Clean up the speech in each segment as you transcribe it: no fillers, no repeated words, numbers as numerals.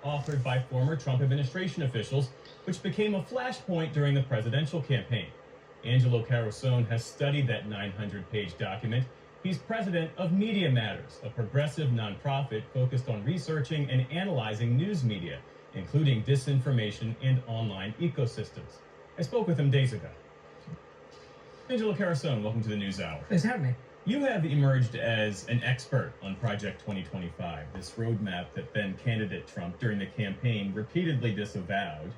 authored by former Trump administration officials, which became a flashpoint during the presidential campaign. Angelo Carusone has studied that 900-page document. He's president of Media Matters, a progressive nonprofit focused on researching and analyzing news media, including disinformation and online ecosystems. I spoke with him days ago. Angelo Carusone, welcome to the NewsHour. Thanks for having me. You have emerged as an expert on Project 2025, this roadmap that then candidate Trump during the campaign repeatedly disavowed.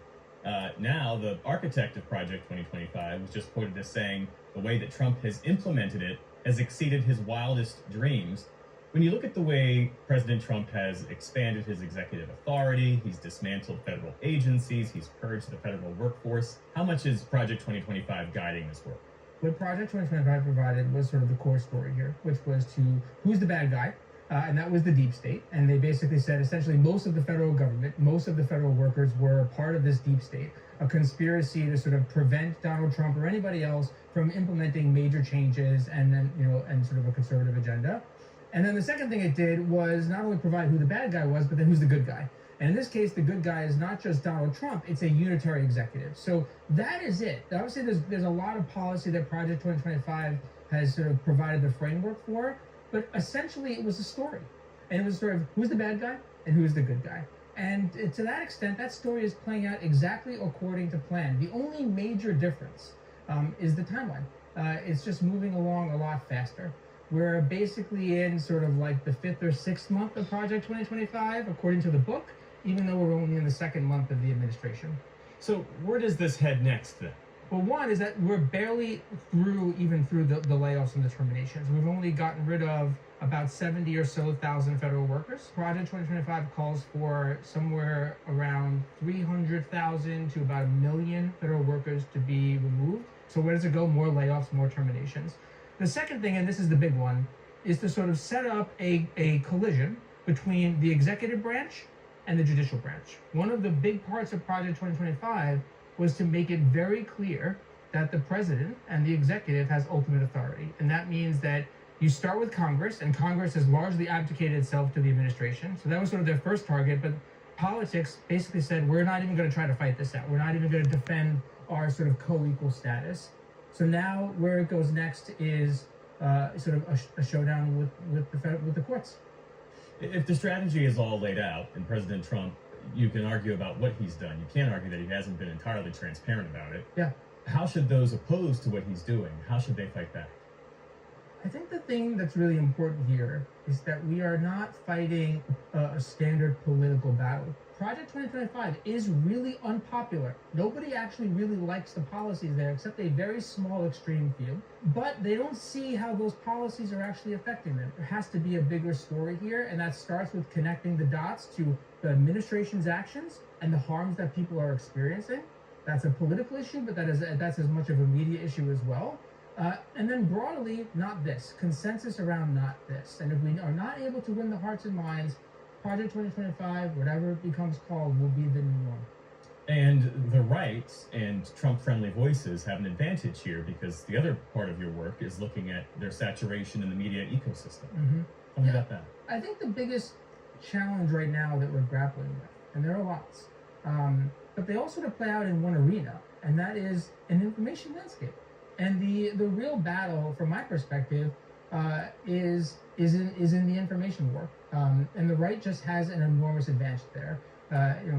Now, the architect of Project 2025 was just quoted as saying the way that Trump has implemented it has exceeded his wildest dreams. When you look at the way President Trump has expanded his executive authority, he's dismantled federal agencies, he's purged the federal workforce, how much is Project 2025 guiding this work? What Project 2025 provided was sort of the core story here, which was to who's the bad guy, and that was the deep state. And they basically said essentially most of the federal government, most of the federal workers were part of this deep state, a conspiracy to sort of prevent Donald Trump or anybody else from implementing major changes and then, and sort of a conservative agenda. And then the second thing it did was not only provide who the bad guy was, but then who's the good guy. And in this case, the good guy is not just Donald Trump, it's a unitary executive. So that is it. Obviously, there's a lot of policy that Project 2025 has sort of provided the framework for, but essentially it was a story. And it was sort of who's the bad guy and who's the good guy. And to that extent, that story is playing out exactly according to plan. The only major difference is the timeline. It's just moving along a lot faster. We're basically in sort of like the 5th or 6th month of Project 2025, according to the book, even though we're only in the 2nd month of the administration. So where does this head next then? Well, one is that we're barely through the layoffs and the terminations. We've only gotten rid of about 70 or so thousand federal workers. Project 2025 calls for somewhere around 300,000 to about 1 million federal workers to be removed. So where does it go? More layoffs, more terminations. The second thing, and this is the big one, is to sort of set up a collision between the executive branch and the judicial branch. One of the big parts of Project 2025 was to make it very clear that the president and the executive has ultimate authority. And that means that you start with Congress, and Congress has largely abdicated itself to the administration. So that was sort of their first target, but politics basically said, we're not even going to try to fight this out. We're not even going to defend our sort of co-equal status. So now where it goes next is sort of a showdown with the courts. If the strategy is all laid out, and President Trump, you can argue about what he's done. You can't argue that he hasn't been entirely transparent about it. Yeah. How should those opposed to what he's doing, how should they fight back? I think the thing that's really important here is that we are not fighting a standard political battle. Project 2025 is really unpopular. Nobody actually really likes the policies there except a very small extreme few. But they don't see how those policies are actually affecting them. There has to be a bigger story here, and that starts with connecting the dots to the administration's actions and the harms that people are experiencing. That's a political issue, but that's as much of a media issue as well. And then broadly, not this. Consensus around not this. And if we are not able to win the hearts and minds, Project 2025, whatever it becomes called, will be the new norm. And the right and Trump-friendly voices have an advantage here because the other part of your work is looking at their saturation in the media ecosystem. Mm-hmm. Tell me about that. I think the biggest challenge right now that we're grappling with, and there are lots, but they all sort of play out in one arena, and that is an information landscape. And the real battle, from my perspective, is in the information war. And the right just has an enormous advantage there.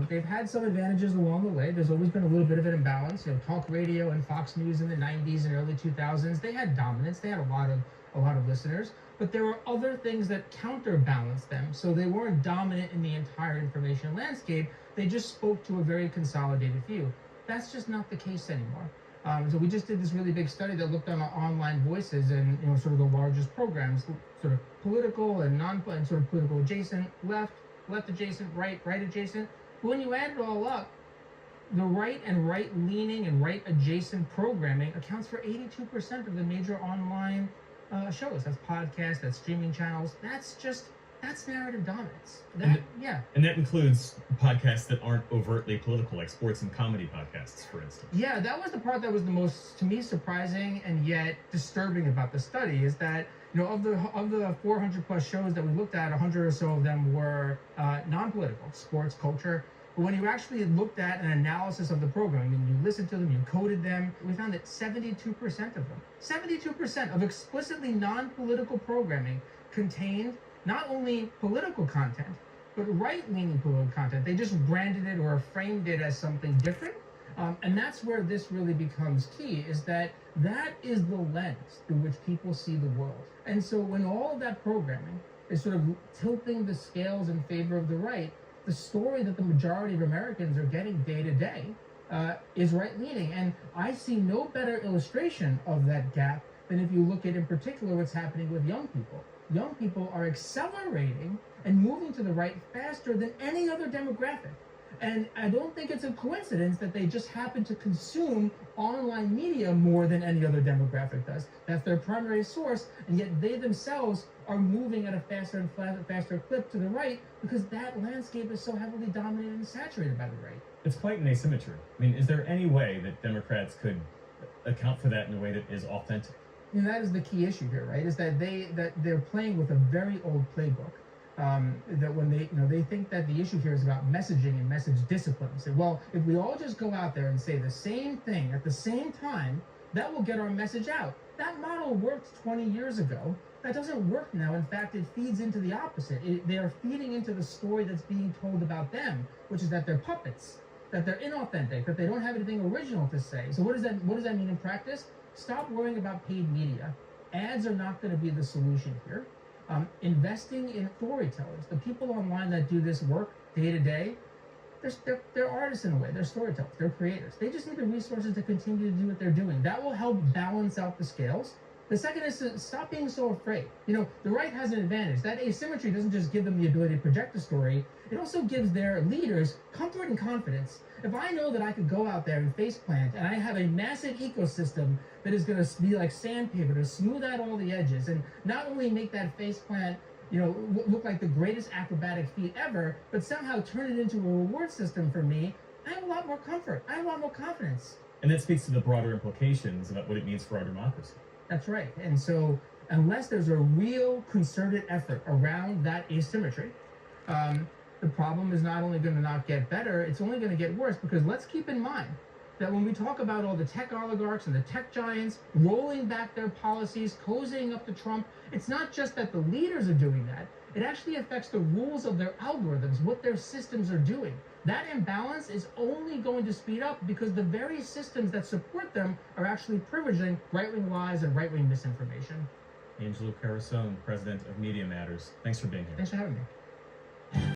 They've had some advantages along the way. There's always been a little bit of an imbalance. Talk radio and Fox News in the 90s and early 2000s, they had dominance. They had a lot of listeners. But there were other things that counterbalanced them. So they weren't dominant in the entire information landscape. They just spoke to a very consolidated few. That's just not the case anymore. So we just did this really big study that looked on online voices and sort of the largest programs, sort of political and and sort of political adjacent, left adjacent, right adjacent. But when you add it all up, the right and right-leaning and right-adjacent programming accounts for 82% of the major online shows. That's podcasts, that's streaming channels. That's narrative dominance. And that includes podcasts that aren't overtly political, like sports and comedy podcasts, for instance. Yeah, that was the part that was the most, to me, surprising and yet disturbing about the study, is that Of the 400 plus shows that we looked at, 100 or so of them were non-political, sports, culture. But when you actually looked at an analysis of the programming and you listened to them, you coded them, we found that 72% of them, 72% of explicitly non-political programming contained not only political content, but right-leaning political content. They just branded it or framed it as something different. And that's where this really becomes key, is that is the lens through which people see the world. And so when all of that programming is sort of tilting the scales in favor of the right, the story that the majority of Americans are getting day to day is right-leaning. And I see no better illustration of that gap than if you look at, in particular, what's happening with young people. Young people are accelerating and moving to the right faster than any other demographic. And I don't think it's a coincidence that they just happen to consume online media more than any other demographic does. That's their primary source, and yet they themselves are moving at a faster and faster clip to the right because that landscape is so heavily dominated and saturated by the right. It's quite an asymmetry. I mean, is there any way that Democrats could account for that in a way that is authentic? That is the key issue here, right? Is that they're playing with a very old playbook. That when they think that the issue here is about messaging and message discipline. Say, well, if we all just go out there and say the same thing at the same time, that will get our message out. That model worked 20 years ago. That doesn't work now. In fact, it feeds into the opposite. They are feeding into the story that's being told about them, which is that they're puppets, that they're inauthentic, that they don't have anything original to say. So what does that mean in practice? Stop worrying about paid media. Ads are not going to be the solution here. Investing in storytellers, the people online that do this work day to day, they're artists in a way, they're storytellers, they're creators. They just need the resources to continue to do what they're doing. That will help balance out the scales. The second is to stop being so afraid. The right has an advantage. That asymmetry doesn't just give them the ability to project a story, it also gives their leaders comfort and confidence. If I know that I could go out there and faceplant and I have a massive ecosystem that is going to be like sandpaper to smooth out all the edges and not only make that faceplant look like the greatest acrobatic feat ever, but somehow turn it into a reward system for me, I have a lot more comfort. I have a lot more confidence. And that speaks to the broader implications about what it means for our democracy. That's right. And so unless there's a real concerted effort around that asymmetry, the problem is not only going to not get better, it's only going to get worse, because let's keep in mind that when we talk about all the tech oligarchs and the tech giants rolling back their policies, cozying up to Trump, it's not just that the leaders are doing that. It actually affects the rules of their algorithms, what their systems are doing. That imbalance is only going to speed up because the very systems that support them are actually privileging right-wing lies and right-wing misinformation. Angelo Carusone, president of Media Matters. Thanks for being here. Thanks for having me.